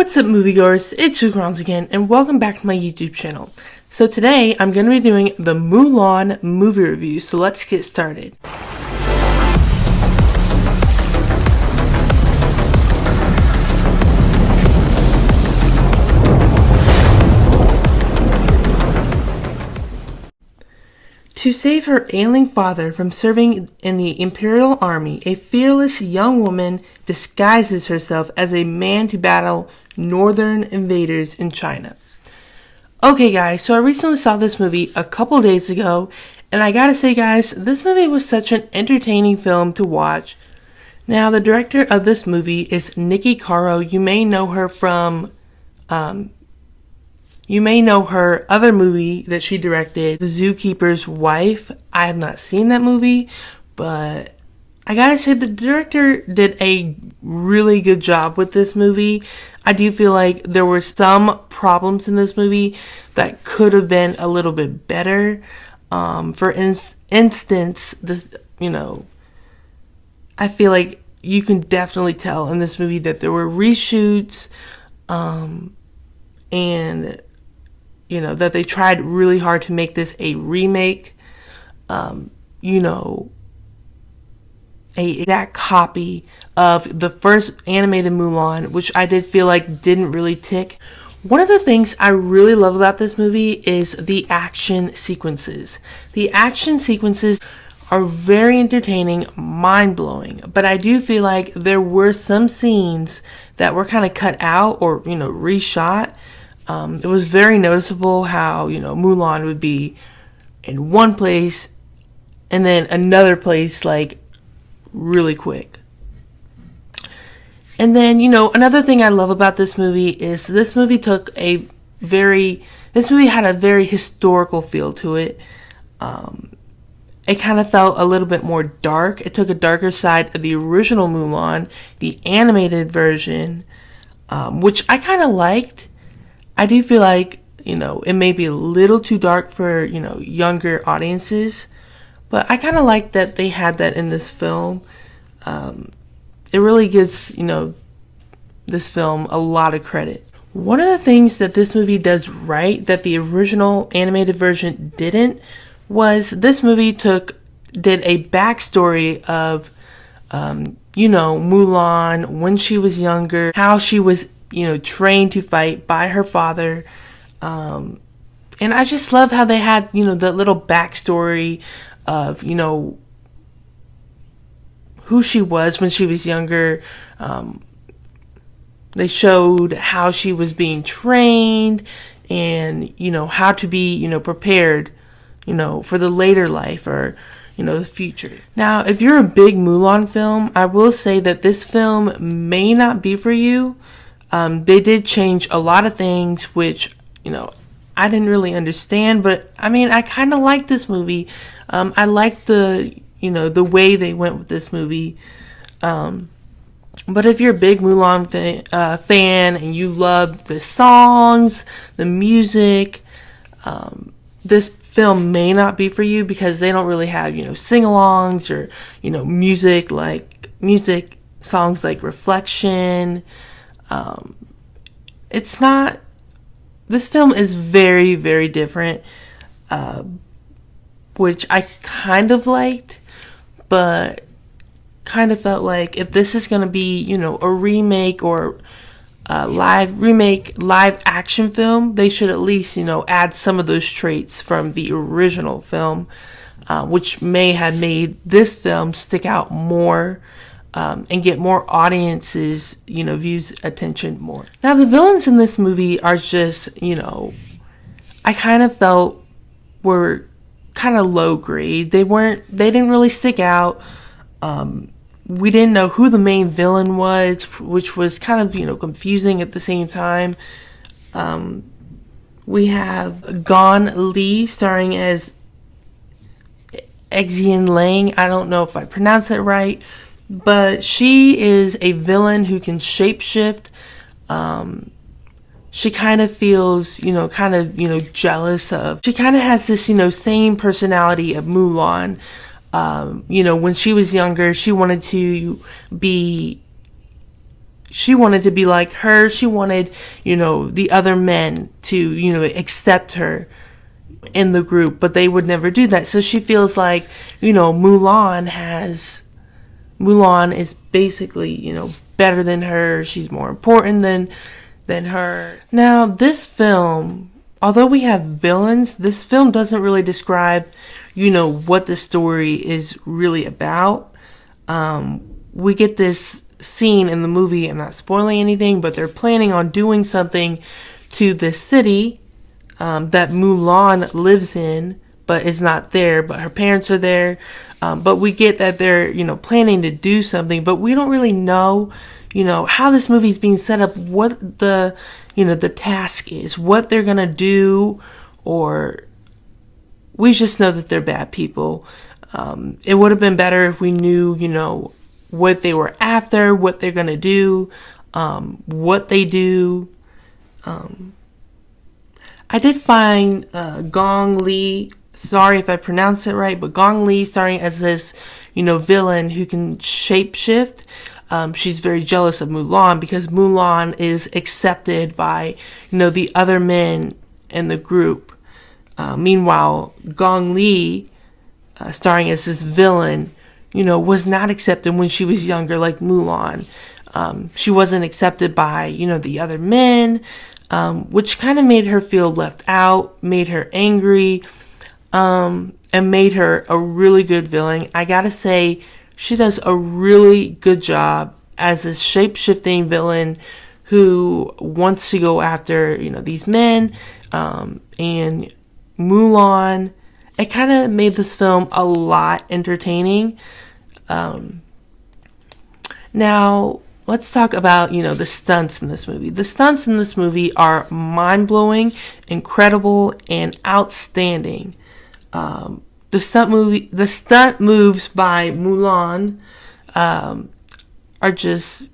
What's up, moviegoers? It's Ugrons again, and welcome back to my YouTube channel. So today, I'm going to be doing the Mulan movie review, so let's get started. To save her ailing father from serving in the Imperial Army, a fearless young woman disguises herself as a man to battle northern invaders in China. Okay guys, so I recently saw this movie a couple days ago, and I gotta say guys, this movie was such an entertaining film to watch. Now, the director of this movie is Nikki Caro. You may know her from her other movie that she directed, The Zookeeper's Wife. I have not seen that movie, but I gotta say the director did a really good job with this movie. I do feel like there were some problems in this movie that could have been a little bit better. For instance, this, I feel like you can definitely tell in this movie that there were reshoots, and that they tried really hard to make this a remake, a exact copy of the first animated Mulan, which I did feel like didn't really tick. One of the things I really love about this movie is the action sequences. The action sequences are very entertaining, mind-blowing, but I do feel like there were some scenes that were kind of cut out or, reshot. It was very noticeable how, Mulan would be in one place and then another place, like, really quick. And then, another thing I love about this movie is this movie had a very historical feel to it. It kind of felt a little bit more dark. It took a darker side of the original Mulan, the animated version, which I kind of liked. I do feel like, it may be a little too dark for, younger audiences, but I kind of like that they had that in this film. It really gives, this film a lot of credit. One of the things that this movie does right that the original animated version didn't was this movie did a backstory of, Mulan when she was younger, how she was, trained to fight by her father. And I just love how they had, the little backstory of, who she was when she was younger. They showed how she was being trained and, how to be, prepared, for the later life or, the future. Now, if you're a big Mulan film, I will say that this film may not be for you. They did change a lot of things, which, I didn't really understand, but I kind of like this movie. I like the way they went with this movie. But if you're a big Mulan fan and you love the songs, the music, this film may not be for you because they don't really have, sing-alongs or, music songs like Reflection. This film is very, very different, which I kind of liked, but kind of felt like if this is going to be, a remake or live action film, they should at least, add some of those traits from the original film, which may have made this film stick out more. And get more audiences, views, attention more. Now, the villains in this movie are just, I kind of felt were kind of low grade. They didn't really stick out. We didn't know who the main villain was, which was kind of, confusing at the same time. We have Gong Li starring as Xian Lang. I don't know if I pronounced that right. But she is a villain who can shapeshift. She kind of feels, jealous of. She kind of has this, same personality of Mulan. When she was younger, she wanted to be she wanted to be like her. She wanted, the other men to, accept her in the group, but they would never do that. So she feels like, Mulan is basically, better than her. She's more important than her. Now, this film, although we have villains, this film doesn't really describe, what the story is really about. We get this scene in the movie, I'm not spoiling anything, but they're planning on doing something to this city that Mulan lives in, but is not there, but her parents are there. But we get that they're, planning to do something, but we don't really know, how this movie's being set up, what the, the task is, what they're going to do, or we just know that they're bad people. It would have been better if we knew, what they were after, what they're going to do, what they do. I did find Gong Li, sorry if I pronounced it right, but Gong Li starring as this, villain who can shapeshift. She's very jealous of Mulan because Mulan is accepted by, the other men in the group. Meanwhile, Gong Li, starring as this villain, was not accepted when she was younger, like Mulan. She wasn't accepted by, the other men, which kind of made her feel left out, made her angry, and made her a really good villain. I gotta say, she does a really good job as a shape-shifting villain who wants to go after, these men, and Mulan. It kind of made this film a lot entertaining. Now, let's talk about, the stunts in this movie. The stunts in this movie are mind-blowing, incredible, and outstanding. The stunt moves by Mulan are just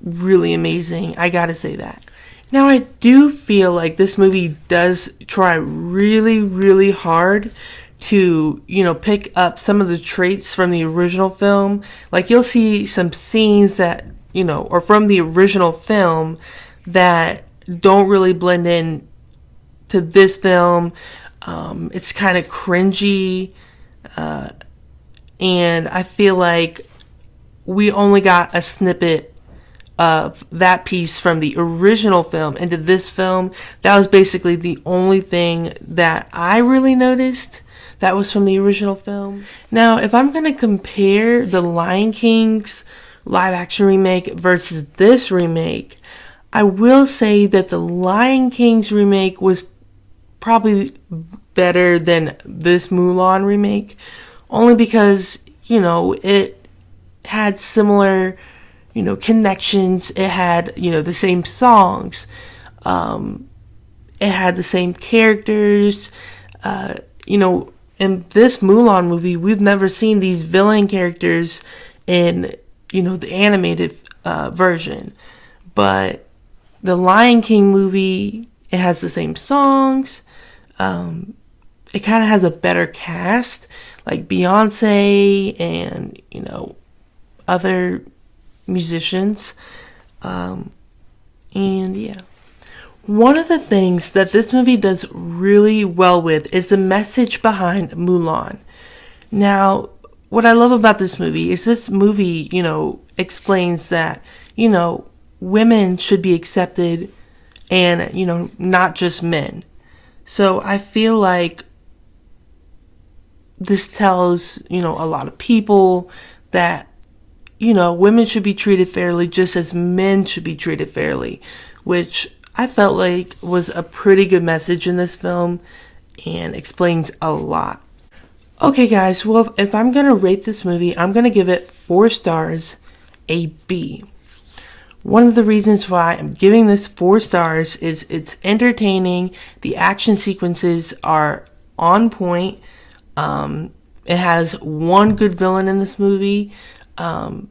really amazing. I gotta say that. Now, I do feel like this movie does try really, really hard to, pick up some of the traits from the original film. Like, you'll see some scenes that, or from the original film that don't really blend in to this film. It's kind of cringy, and I feel like we only got a snippet of that piece from the original film into this film. That was basically the only thing that I really noticed that was from the original film. Now, if I'm going to compare the Lion King's live action remake versus this remake, I will say that the Lion King's remake was probably better than this Mulan remake, only because, it had similar, connections. It had, the same songs. It had the same characters. In this Mulan movie, we've never seen these villain characters in, the animated version. But the Lion King movie, it has the same songs. It kind of has a better cast, like Beyonce and, other musicians. And yeah. One of the things that this movie does really well with is the message behind Mulan. Now, what I love about this movie is this movie, explains that, women should be accepted and, not just men. So I feel like this tells, a lot of people that, women should be treated fairly just as men should be treated fairly, which I felt like was a pretty good message in this film and explains a lot. Okay, guys, well, if I'm going to rate this movie, I'm going to give it 4 stars, a B. One of the reasons why I'm giving this 4 stars is it's entertaining. The action sequences are on point. It has one good villain in this movie. The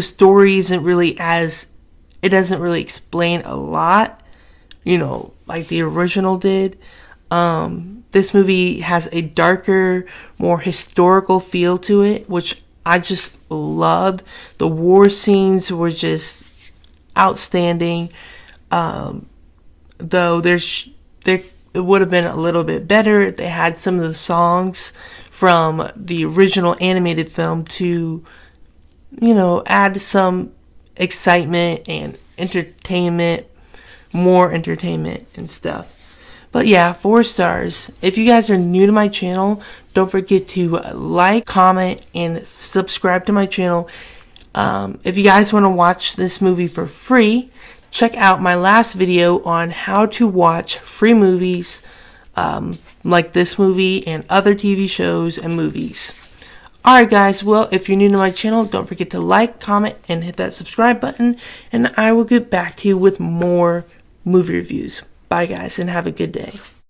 story isn't really it doesn't really explain a lot, like the original did. This movie has a darker, more historical feel to it, which I just loved. The war scenes were just outstanding. Though there it would have been a little bit better if they had some of the songs from the original animated film to, add some excitement and entertainment, more entertainment and stuff. But yeah, 4 stars. If you guys are new to my channel, don't forget to like, comment, and subscribe to my channel. If you guys want to watch this movie for free, check out my last video on how to watch free movies like this movie and other TV shows and movies. Alright guys, well, if you're new to my channel, don't forget to like, comment, and hit that subscribe button, and I will get back to you with more movie reviews. Bye guys, and have a good day.